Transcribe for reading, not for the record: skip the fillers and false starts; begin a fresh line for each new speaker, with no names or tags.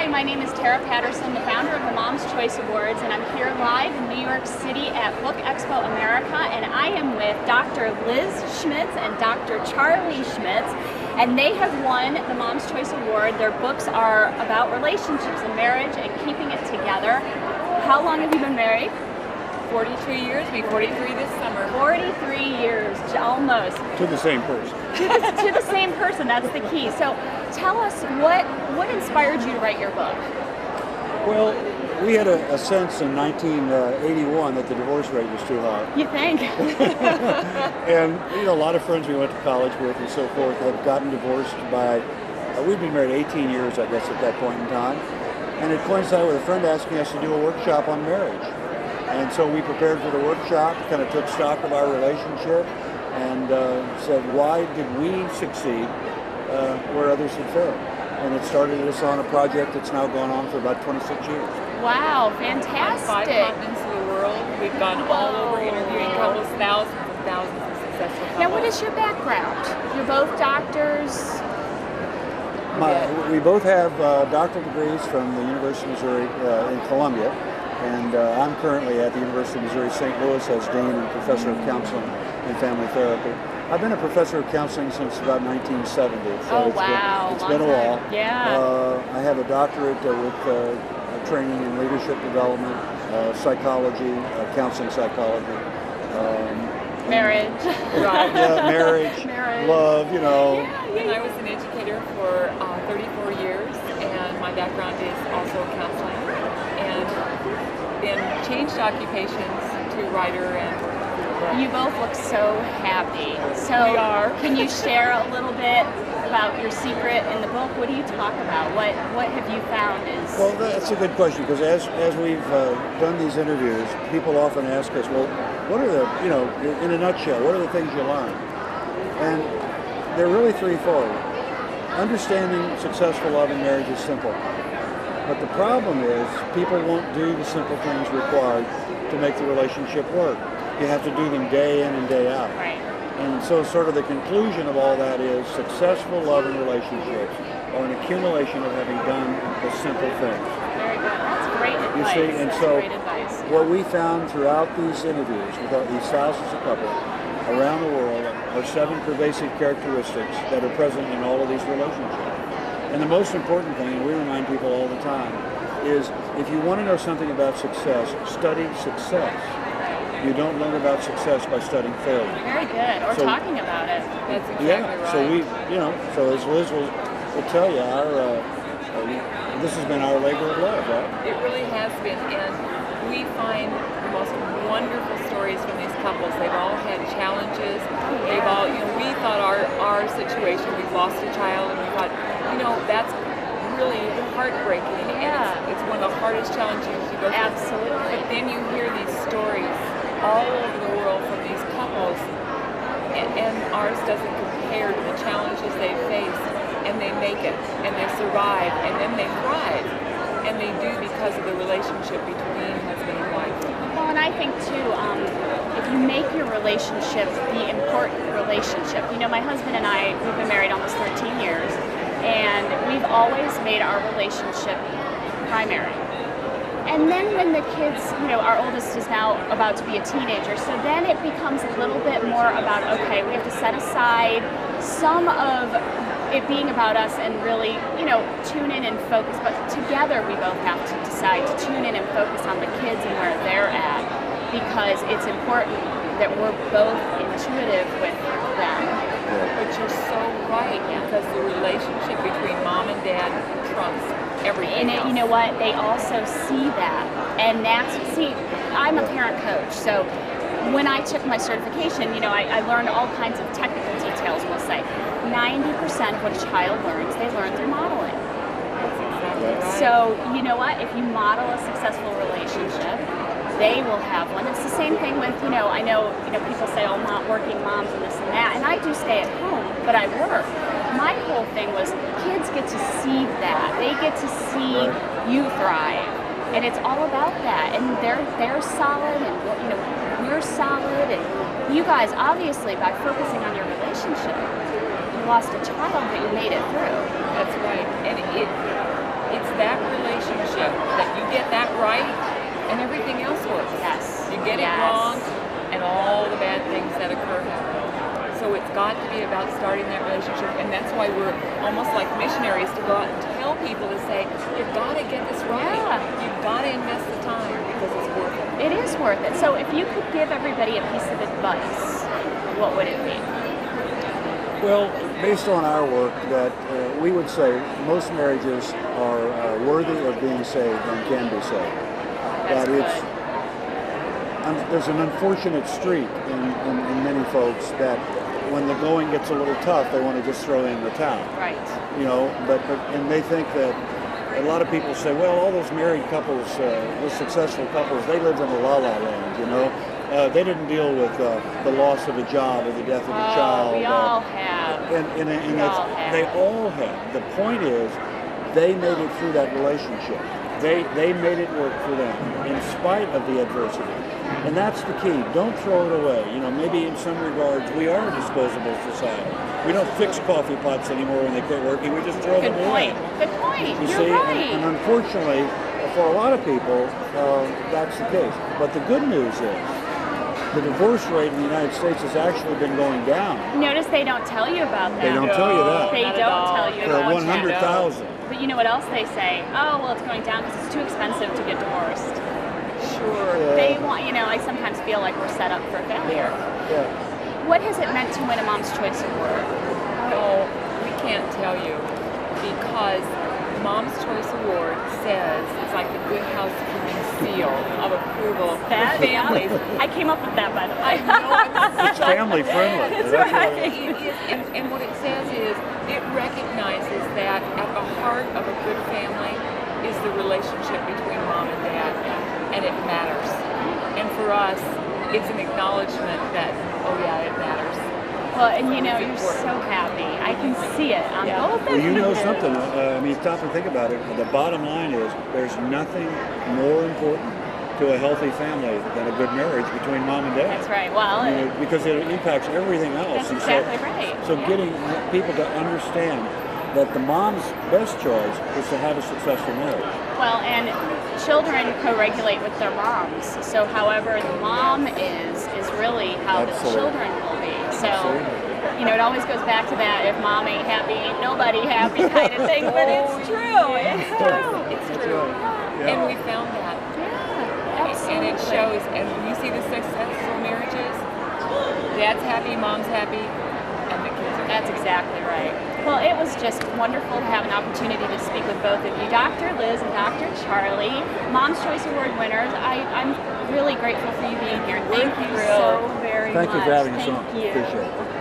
Hi, my name is Tara Patterson, the founder of the Mom's Choice Awards, and I'm here live in New York City at Book Expo America, and I am with Dr. Liz Schmitz and Dr. Charlie Schmitz, and they have won the Mom's Choice Award. Their books are about relationships and marriage and keeping it together. How long have you been married?
42 years, be 43 this summer.
43 years, almost.
To the same person.
To the same person, that's the key. So tell us, what inspired you to write your book?
Well, we had a sense in 1981 that the divorce rate was too high.
You think?
And a lot of friends we went to college with and so forth had gotten divorced by, we'd been married 18 years, I guess, at that point in time. And it coincided with a friend asking us to do a workshop on marriage. And so we prepared for the workshop, kind of took stock of our relationship, and said, why did we succeed where others had failed? And it started us on a project that's now gone on for about 26 years.
Wow, fantastic.
5 continents of the world. We've gone all over interviewing couples, thousands and thousands of successful couples.
Now, what is your background? You're both doctors.
We both have doctoral degrees from the University of Missouri in Columbia. And I'm currently at the University of Missouri St. Louis as Dean and Professor of Counseling and Family Therapy. I've been a professor of counseling since about 1970. So it's been a while.
Yeah.
I have a doctorate with training in leadership development, psychology, counseling psychology.
Marriage.
Right. Yeah, marriage, love,
And I was an educator for 34 years, and my background is also counseling. And then changed occupations to writer and
You both look so happy. So
we are.
Can you share a little bit about your secret in the book? What do you talk about? What have you found is...
Well, that's a good question, because as we've done these interviews, people often ask us, well, what are the, in a nutshell, what are the things you learn? And they're really threefold. Understanding successful love and marriage is simple. But the problem is, people won't do the simple things required to make the relationship work. You have to do them day in and day out.
Right.
And so sort of the conclusion of all that is successful love and relationships are an accumulation of having done the simple things.
Very good. That's great advice.
You see, and
That's
so
great advice.
what we found throughout these interviews with these thousands of couples around the world are 7 pervasive characteristics that are present in all of these relationships. And the most important thing, and we remind people all the time, is if you want to know something about success, study success. You don't learn about success by studying failure.
Very good. Or talking about it.
that's exactly right.
So so as Liz will tell you, this has been our labor of love, right?
It really has been, and we find the most wonderful stories from these couples. They've all had challenges. They've all, we thought our situation, we've lost a child, and we thought, that's really heartbreaking, and it's one of the hardest challenges you go through.
Absolutely.
But then you hear these stories all over the world from these couples, and ours doesn't compare to the challenges they face, and they make it, and they survive, and then they thrive, and they do because of the relationship between husband and wife.
Well, and I think too, if you make your relationship the important relationship, my husband and I, we've been married almost 13 years, and we've always made our relationship primary. And then when the kids, our oldest is now about to be a teenager, so then it becomes a little bit more about, okay, we have to set aside some of it being about us and really, tune in and focus. But together we both have to decide to tune in and focus on the kids and where they're at, because it's important that we're both intuitive with them.
But you're so right, because the relationship between mom and dad trumps everything else.
You know what? They also see that. And I'm a parent coach, so when I took my certification, I learned all kinds of technical details, we'll say. 90% of what a child learns, they learn through modeling.
That's exactly right.
So, you know what? If you model a successful relationship, they will have one. It's the same thing with, I know, people say, oh, not working moms and this and that, and I do stay at home, but I work. My whole thing was kids get to see that. They get to see you thrive, and it's all about that. And they're solid, and we're solid, and you guys, obviously, by focusing on your relationship, you lost a child, but you made it through.
That's right. And it's that works.
Yes.
You get it
Yes.
wrong, and all the bad things that occur happen. So it's got to be about starting that relationship, and that's why we're almost like missionaries to go out and tell people to say, you've got to get this right.
Yeah.
You've got to invest the time because it's worth it.
It is worth it. So if you could give everybody a piece of advice, what would it be?
Well, based on our work, that we would say most marriages are worthy of being saved and can be saved.
That's
That
good.
there's an unfortunate streak in many folks that when the going gets a little tough, they want to just throw in the towel.
Right.
You know, and they think that a lot of people say, well, all those married couples, those successful couples, they lived in a la la land, you know. They didn't deal with the loss of a job or the death of a child.
We all have.
And
We all have.
they all have. The point is, they made it through that relationship. They made it work for them in spite of the adversity. And that's the key. Don't throw it away. You know, maybe in some regards we are a disposable society. We don't fix coffee pots anymore when they quit working. We just throw
Good
them away.
point. Good point.
You
You're
see,
right.
and unfortunately, for a lot of people, that's the case. But the good news is, the divorce rate in the United States has actually been going down.
Notice they don't tell you about that.
They don't tell you that.
They
Not at
don't
all.
tell you
For
about
100,000.
that. But you know what else they say? Oh, well, it's going down because it's too expensive to get divorced.
Sure.
They want, you know, I sometimes feel like we're set up for failure.
Yeah.
What has it meant to win a Mom's Choice Award?
No, we can't tell you because Mom's Choice Award says it's like the Good Housekeeping seal of approval for families.
I came up with that, by the
I
way.
know
It's family friendly.
That's right.
It is, and what it says is it recognizes that at the heart of a good family is the relationship between mom and dad, and it matters. And for us, it's an acknowledgement that, oh yeah, it matters.
Well, and you know, you're so happy. I can see it on
Yeah.
both of
Well, you know
you.
something. I mean, stop and think about it. The bottom line is there's nothing more important to a healthy family than a good marriage between mom and dad.
That's right. Well,
You know, because it impacts everything else.
that's
And
exactly right.
So
Yeah.
getting people to understand that the mom's best choice is to have a successful marriage.
Well, and children co-regulate with their moms. So however the mom is really how the
Absolutely.
children will be. So,
Absolutely.
you know, it always goes back to that, if mom ain't happy, ain't nobody happy kind of thing. But it's true. It's true.
It's
That's
true.
right.
And
Yeah.
we found that.
Yeah, absolutely.
And it shows, and when you see the successful marriages, dad's happy, mom's happy, and the kids are
That's exactly right. Well, it was just wonderful to have an opportunity to speak with both of you, Dr. Liz and Dr. Charlie, Mom's Choice Award winners. I'm really grateful for you being here. Thank you so very much.
Thank you for having us
Thank
on.
you.
Appreciate it.